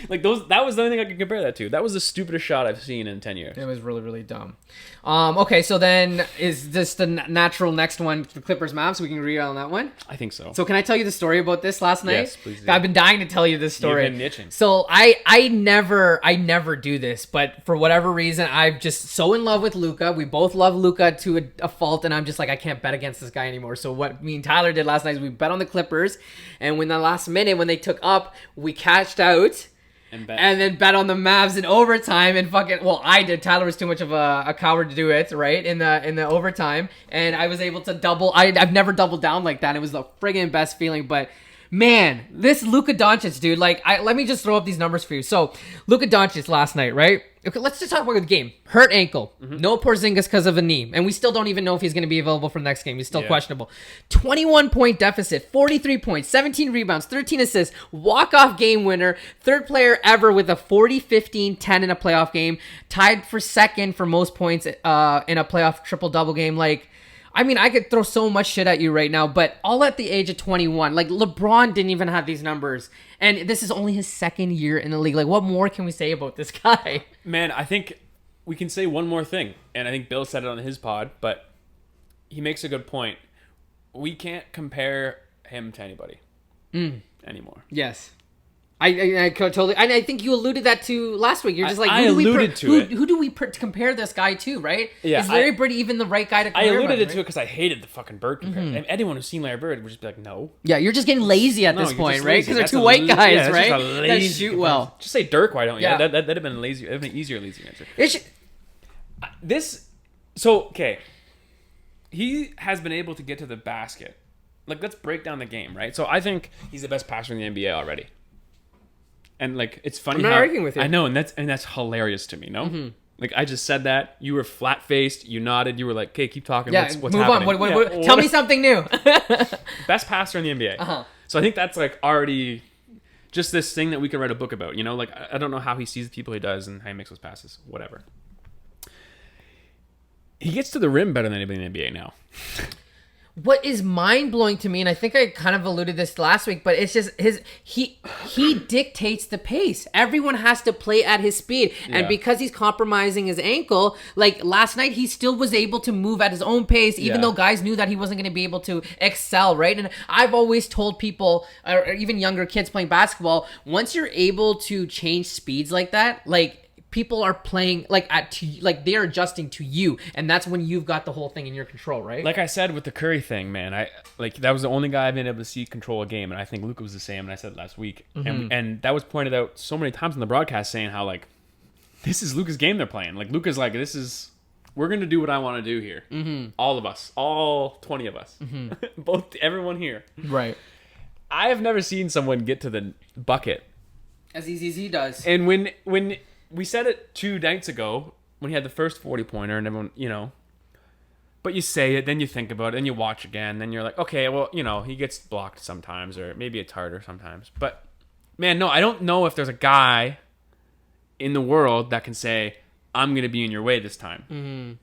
Like that was the only thing I could compare that to. That was the stupidest shot I've seen in 10 years. It was really, really dumb. Okay, so then is this the natural next one, the Clippers Mavs? So we can read on that one? I think so. So can I tell you the story about this last night? Yes, please do. I've been dying to tell you this story. You've been itching. So I never do this, but for whatever reason, I'm just so in love with Luka. We both love Luka to a fault, and I'm just like, I can't bet against this guy anymore. So what me and Tyler did last night is we bet on the Clippers, and when the last minute, when they took up, we cashed out. And then bet on the Mavs in overtime, and I did. Tyler was too much of a coward to do it, right? In the overtime, and I was able to double. I've never doubled down like that. It was the friggin' best feeling. But man, this Luka Doncic dude, let me just throw up these numbers for you. So Luka Doncic last night, right? Okay, let's just talk about the game. Hurt ankle. No Porzingis because of a knee. And we still don't even know if he's going to be available for the next game. He's still questionable. 21-point deficit, 43 points, 17 rebounds, 13 assists, walk-off game winner, third player ever with a 40-15-10 in a playoff game, tied for second for most points in a playoff triple-double game. I mean, I could throw so much shit at you right now, but all at the age of 21. LeBron didn't even have these numbers. And this is only his second year in the league. What more can we say about this guy? Man, I think we can say one more thing. And I think Bill said it on his pod, but he makes a good point. we can't compare him to anybody anymore. Yes. I totally, and I think you alluded that to last week. You're just like, who do we compare this guy to, right? Yeah, is Larry Bird even the right guy to compare? I alluded to it because I hated the fucking Bird comparison. And anyone who's seen Larry Bird would just be like, no. Yeah, you're just getting lazy at this point, right? Because they're two white guys, right? That shoot well. Just say Dirk. Why don't you? Yeah. That'd have been lazy. That'd have been easier answer. Okay. He has been able to get to the basket. Like, let's break down the game, right? So I think he's the best passer in the NBA already. And like, it's funny. I'm not arguing with you. I know, and that's hilarious to me. No, like I just said that. You were flat faced. You nodded. You were like, "Okay, keep talking. Yeah, what's move happening? on. Tell me something new." Best passer in the NBA. So I think that's like already just this thing that we could write a book about. You know, like I don't know how he sees the people he does and how he makes those passes. Whatever. He gets to the rim better than anybody in the NBA now. What is mind-blowing to me, and I think I kind of alluded this last week, but it's just he dictates the pace. Everyone has to play at his speed. And because he's compromising his ankle, like last night, he still was able to move at his own pace, even though guys knew that he wasn't going to be able to excel, right? And I've always told people, or even younger kids playing basketball, once you're able to change speeds like that, like, people are playing like they're adjusting to you, and that's when you've got the whole thing in your control, right? Like I said with the Curry thing, man, that was the only guy I've been able to see control a game, and I think Luka was the same. And I said it last week, and that was pointed out so many times in the broadcast, saying how like this is Luka's game they're playing. Like Luka's like, we're gonna do what I want to do here. All of us, all 20 of us, everyone here, right? I have never seen someone get to the bucket as easy as he does. And when we said it 2 nights ago when he had the first 40-pointer and everyone, you know, but you say it, then you think about it, and you watch again, then you're like, okay, well, you know, he gets blocked sometimes, or maybe it's harder sometimes. But, man, no, I don't know if there's a guy in the world that can say, I'm going to be in your way this time.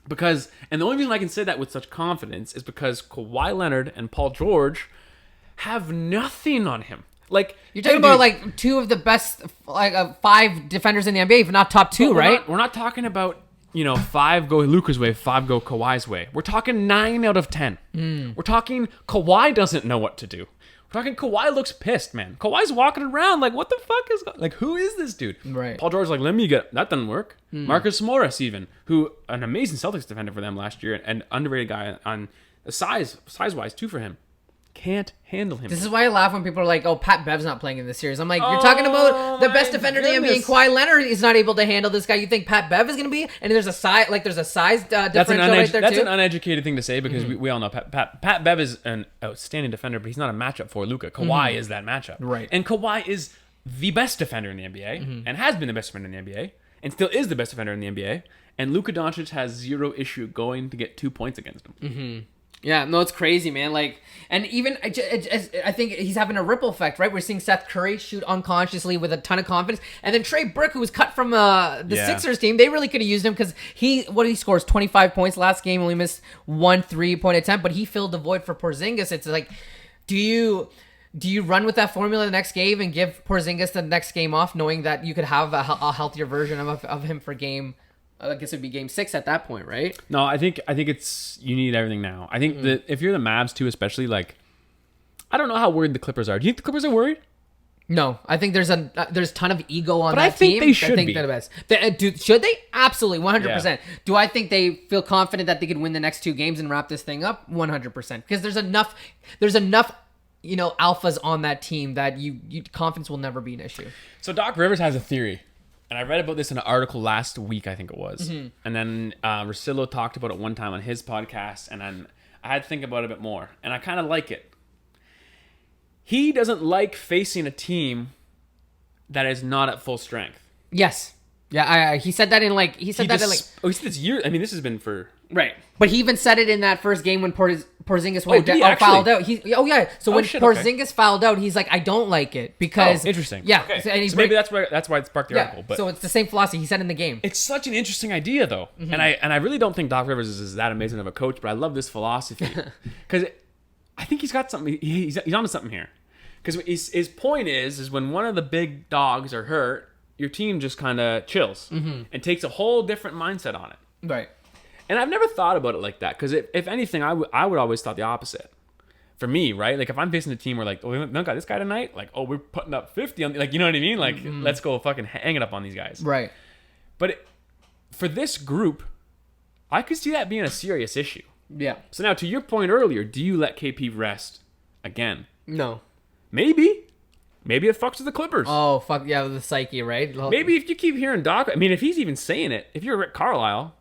Because, and the only reason I can say that with such confidence is because Kawhi Leonard and Paul George have nothing on him. Like, you're talking about like 2 of the best, like 5 defenders in the NBA, if not top 2, right? We're not talking about, you know, 5 go Luka's way, 5 go Kawhi's way. We're talking 9 out of 10. We're talking Kawhi doesn't know what to do. We're talking Kawhi looks pissed, man. Kawhi's walking around like, what the fuck is like? Who is this dude? Right. Paul George's like, let me get that doesn't work. Marcus Morris even, who an amazing Celtics defender for them last year, and underrated guy on the size wise too for him. Can't handle him. This is why I laugh when people are like, "Oh, Pat Bev's not playing in this series." I'm like, "You're talking about the best defender in the NBA, and Kawhi Leonard is not able to handle this guy. You think Pat Bev is going to be?" And there's a size differential right there That's too. an uneducated thing to say because we all know Pat Bev is an outstanding defender, but he's not a matchup for Luka. Kawhi is that matchup, right? And Kawhi is the best defender in the NBA and has been the best defender in the NBA and still is the best defender in the NBA. And Luka Doncic has zero issue going to get 2 points against him. Yeah, no, it's crazy, man. Like, and even I think he's having a ripple effect, right? We're seeing Seth Curry shoot unconsciously with a ton of confidence, and then Trey Burke, who was cut from the Sixers team, they really could have used him because he scores 25 points last game, only missed 1 3-point attempt, but he filled the void for Porzingis. It's like, do you run with that formula the next game and give Porzingis the next game off, knowing that you could have a healthier version of him for game? I guess it'd be game 6 at that point, right? No, I think it's you need everything now. I think that if you're the Mavs too, especially, like, I don't know how worried the Clippers are. Do you think the Clippers are worried? No, I think there's a ton of ego on but that I team. think they should be. They're the best. Should they? Absolutely, 100%. Yeah. Do I think they feel confident that they could win the next 2 games and wrap this thing up? 100%. Because there's enough, you know, alphas on that team that you confidence will never be an issue. So Doc Rivers has a theory. And I read about this in an article last week, I think it was. And then Russillo talked about it one time on his podcast, and then I had to think about it a bit more. And I kind of like it. He doesn't like facing a team that is not at full strength. Yes. Yeah, he said that in like... he said it's years. I mean, this has been for... Right. But he even said it in that first game when Porzingis fouled out. So when Porzingis fouled out, he's like, I don't like it because... interesting. Yeah. Okay. So maybe that's why it sparked the article. But so it's the same philosophy he said in the game. It's such an interesting idea, though. And I really don't think Doc Rivers is that amazing of a coach, but I love this philosophy. Because I think he's got something... He's onto something here. Because his point is when one of the big dogs are hurt, your team just kind of chills and takes a whole different mindset on it. Right. And I've never thought about it like that because if anything, I would always thought the opposite. For me, right? Like if I'm facing a team where like, oh, we don't got this guy tonight, like, oh, we're putting up 50 on, like, you know what I mean? Like, let's go fucking hang it up on these guys. Right. But for this group, I could see that being a serious issue. Yeah. So now, to your point earlier, do you let KP rest again? No. Maybe it fucks with the Clippers. Oh, fuck yeah, the psyche, right? Maybe if you keep hearing Doc, I mean, if he's even saying it, if you're Rick Carlisle,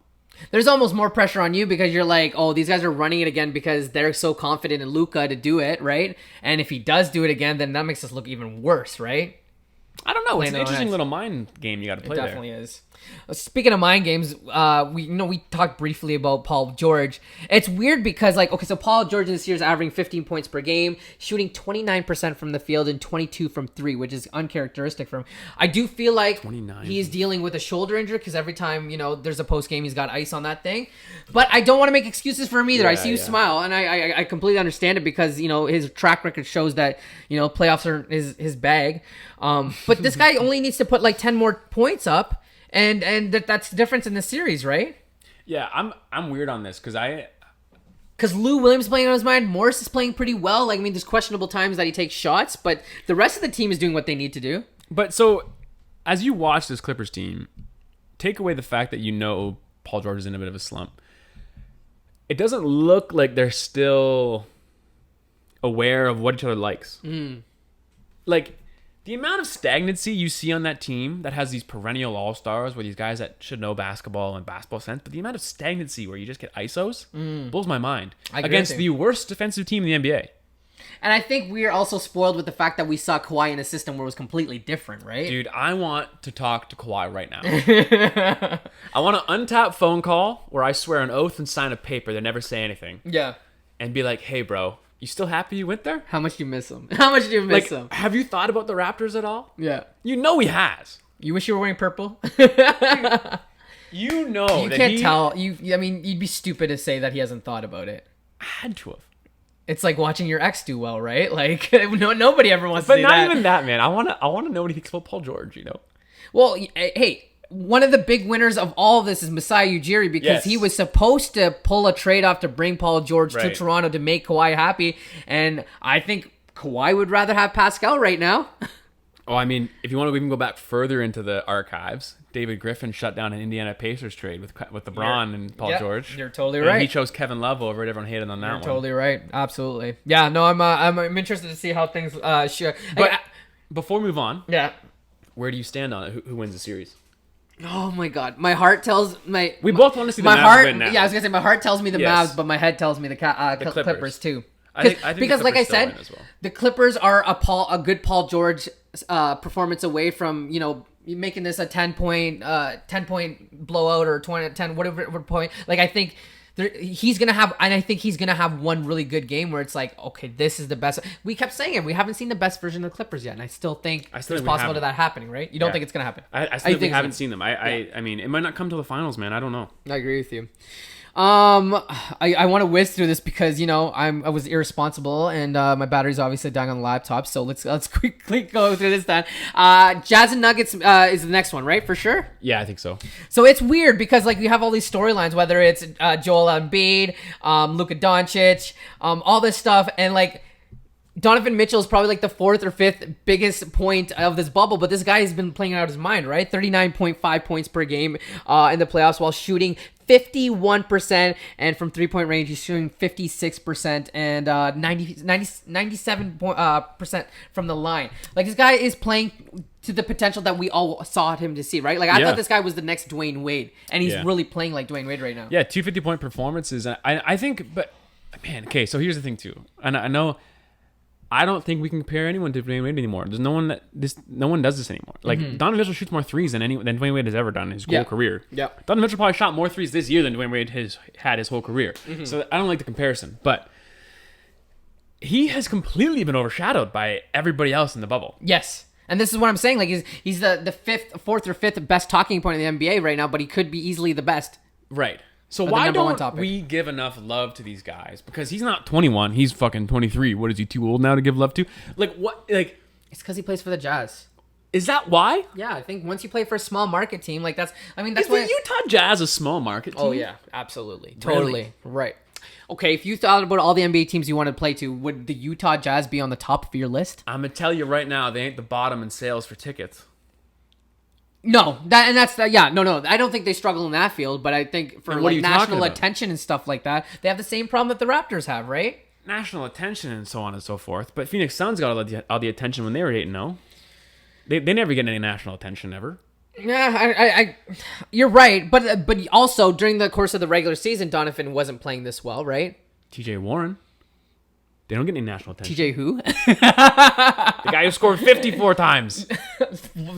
there's almost more pressure on you because you're like, oh, these guys are running it again because they're so confident in Luka to do it, right? And if he does do it again, then that makes us look even worse, right? I don't know. It's an interesting little mind game you got to play there. It definitely is. Speaking of mind games, we talked briefly about Paul George. It's weird because, like, okay, so Paul George this year is averaging 15 points per game, shooting 29% from the field and 22 from three, which is uncharacteristic for him. I do feel like 29. He's dealing with a shoulder injury because every time, there's a post game, he's got ice on that thing. But I don't want to make excuses for him either. I see you smile, and I completely understand it because, his track record shows that, playoffs are his bag. But this guy only needs to put like 10 more points up. And that's the difference in the series, right? Yeah, I'm weird on this because Lou Williams is playing on his mind. Morris is playing pretty well. Like, I mean, there's questionable times that he takes shots, but the rest of the team is doing what they need to do. But so, as you watch this Clippers team, take away the fact that Paul George is in a bit of a slump. It doesn't look like they're still aware of what each other likes. Like, the amount of stagnancy you see on that team that has these perennial all-stars where these guys that should know basketball and basketball sense, but the amount of stagnancy where you just get ISOs blows my mind. Against the worst defensive team in the NBA. And I think we're also spoiled with the fact that we saw Kawhi in a system where it was completely different, right? Dude, I want to talk to Kawhi right now. I want an untapped phone call where I swear an oath and sign a paper that never say anything. Yeah. And be like, hey, bro, you still happy you went there? How much do you miss him? How much do you miss him? Have you thought about the Raptors at all? Yeah. You know he has. You wish you were wearing purple? You know you can't tell. I mean, you'd be stupid to say that he hasn't thought about it. I had to have. It's like watching your ex do well, right? Like, nobody ever wants to see that. But not even that, man. I want to know what he thinks about Paul George, Well, hey, one of the big winners of all of this is Masai Ujiri because he was supposed to pull a trade off to bring Paul George to Toronto to make Kawhi happy. And I think Kawhi would rather have Pascal right now. Oh, I mean, if you want to even go back further into the archives, David Griffin shut down an Indiana Pacers trade with LeBron and Paul George. You're totally right. And he chose Kevin Love over it. Everyone hated on that one. You're totally right. Absolutely. Yeah, no, I'm interested to see how things But before we move on, where do you stand on it? Who wins the series? Oh my God, my heart tells my. We both want to see the Mavs win now. Yeah, I was gonna say my heart tells me the Mavs, but my head tells me the Clippers too. I think because, like I said, well. The Clippers are a good Paul George performance away from making this a 10 point blowout or 10 whatever point. Like, I think he's gonna have, and I think he's gonna have one really good game where it's like, okay, this is the best. We kept saying it. We haven't seen the best version of the Clippers yet, and I still think there's possibility of that happening. Right? You don't think it's gonna happen? I still think we haven't seen them. I mean, it might not come to the finals, man. I don't know. I agree with you. I want to whiz through this because I was irresponsible and my battery's obviously dying on the laptop. So let's quickly go through this then. Jazz and Nuggets is the next one, right? For sure. Yeah, I think so. So it's weird because like we have all these storylines, whether it's Joel Embiid, Luka Doncic, all this stuff, and like Donovan Mitchell is probably like the fourth or fifth biggest point of this bubble, but this guy has been playing out of his mind, right? 39.5 points per game in the playoffs while shooting 51%, and from three-point range, he's shooting 56% and 97% from the line. Like, this guy is playing to the potential that we all saw him to see, right? Like, I thought this guy was the next Dwayne Wade, and he's really playing like Dwayne Wade right now. Yeah, 250-point performances. I think, but, man, okay, so here's the thing, too. And I know... I don't think we can compare anyone to Dwayne Wade anymore. There's no one does this anymore. Like Donovan Mitchell shoots more threes than Dwayne Wade has ever done in his whole career. Yeah. Donovan Mitchell probably shot more threes this year than Dwayne Wade has had his whole career. So I don't like the comparison, but he has completely been overshadowed by everybody else in the bubble. Yes. And this is what I'm saying. Like he's the fourth or fifth best talking point in the NBA right now, but he could be easily the best. Right. So why don't we give enough love to these guys? Because he's not 21. He's fucking 23. What is he, too old now to give love to? Like, what? Like, it's because he plays for the Jazz. Is that why? Yeah, I think once you play for a small market team, like that's Is why the Utah Jazz a small market team? Oh yeah, absolutely. Totally. Really? Right. Okay, if you thought about all the NBA teams you want to play to, would the Utah Jazz be on the top of your list? I'm gonna tell you right now, they ain't the bottom in sales for tickets. No, no. I don't think they struggle in that field, but I think for like national attention and stuff like that, they have the same problem that the Raptors have, right? National attention and so on and so forth. But Phoenix Suns got all the attention when they were 8-0. They never get any national attention ever. Yeah, you're right, but also during the course of the regular season, Donovan wasn't playing this well, right? TJ Warren. They don't get any national attention. TJ who? The guy who scored 54 times.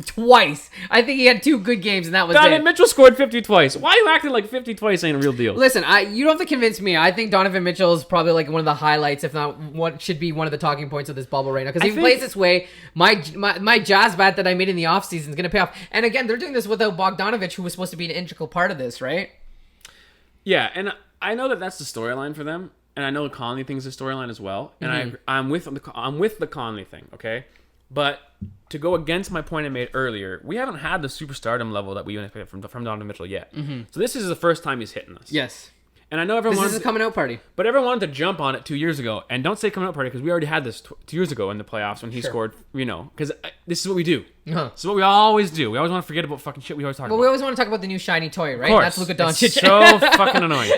Twice. I think he had 2 good games, and that was Donovan Mitchell scored 50 twice. Why are you acting like 50 twice ain't a real deal? Listen, you don't have to convince me. I think Donovan Mitchell is probably like one of the highlights, if not what should be one of the talking points of this bubble right now. Because if he plays this way, my Jazz bet that I made in the offseason is going to pay off. And again, they're doing this without Bogdanovich, who was supposed to be an integral part of this, right? Yeah, and I know that that's the storyline for them. And I know the Conley thing is a storyline as well. And I'm with the Conley thing, okay? But to go against my point I made earlier, we haven't had the superstardom level that we expected from Donovan Mitchell yet. Mm-hmm. So this is the first time he's hitting us. Yes. And I know everyone This is a coming out party. But everyone wanted to jump on it 2 years ago. And don't say coming out party because we already had this 2 years ago in the playoffs when he scored, because this is what we do. Uh-huh. This is what we always do. We always want to forget about fucking shit we always talk about. Well, we always want to talk about the new shiny toy, right? Of course. That's Luka Doncic. It's so fucking annoying.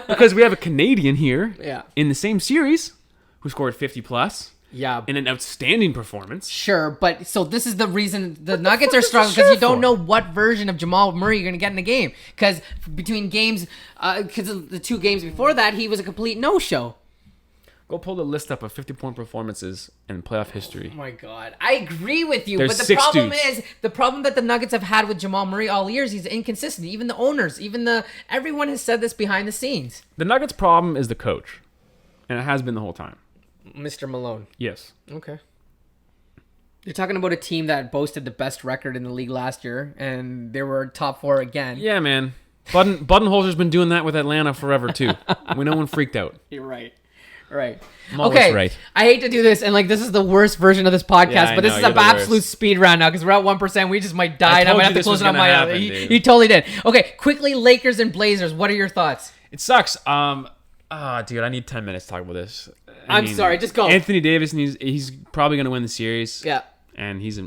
Because we have a Canadian here in the same series who scored 50 plus. Yeah. In an outstanding performance. Sure, but so this is the reason the Nuggets are struggling because you don't know what version of Jamal Murray you're going to get in the game. Because between games, because of the 2 games before that, he was a complete no-show. Go pull the list up of 50-point performances in playoff history. Oh my God. I agree with you, There's but the problem dudes. is, the problem that the Nuggets have had with Jamal Murray all years, he's inconsistent. Even the owners, everyone has said this behind the scenes. The Nuggets' problem is the coach. And it has been the whole time. Mr. Malone. Yes. Okay. You're talking about a team that boasted the best record in the league last year, and they were top 4 again. Yeah, man. Budenholzer's been doing that with Atlanta forever, too. We no one freaked out. You're right. Right. I'm always right. I hate to do this, and like this is the worst version of this podcast, but this is an absolute speed round now because we're at 1%. We just might die, and I'm gonna have to close it on my. He totally did. Okay, quickly, Lakers and Blazers. What are your thoughts? It sucks. Dude, I need 10 minutes to talk about this. I'm sorry, just go. Anthony Davis, and he's probably gonna win the series. Yeah. And he's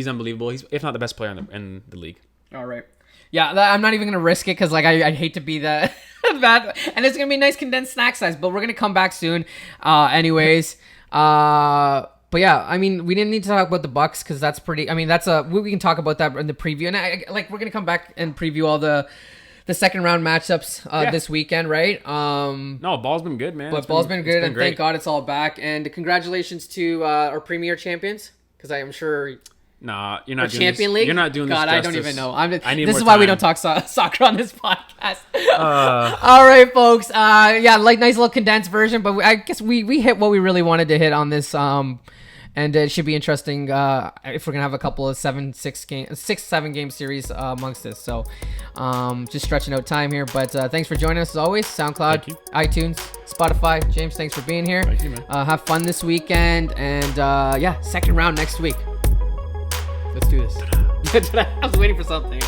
unbelievable. He's if not the best player in the league. All right. Yeah, I'm not even gonna risk it because like I'd hate to be that bad, and it's gonna be a nice condensed snack size. But we're gonna come back soon, anyways. But yeah, I mean, we didn't need to talk about the Bucks because that's pretty. I mean, we can talk about that in the preview, and we're gonna come back and preview all the second round matchups this weekend, right? No, ball's been good, man. But ball's been good, and thank God it's all back. And congratulations to our premier champions, because I am sure. Nah, you're not doing Champion this. League. You're not doing God, this I don't even know. This is why we don't talk soccer on this podcast. All right, folks. Nice little condensed version, but I guess we hit what we really wanted to hit on this. And it should be interesting if we're gonna have a couple of 6-7 game series amongst this. So, just stretching out time here. But thanks for joining us as always. SoundCloud, iTunes, Spotify. James, thanks for being here. Thank you, man. Have fun this weekend, and second round next week. Let's do this. I was waiting for something.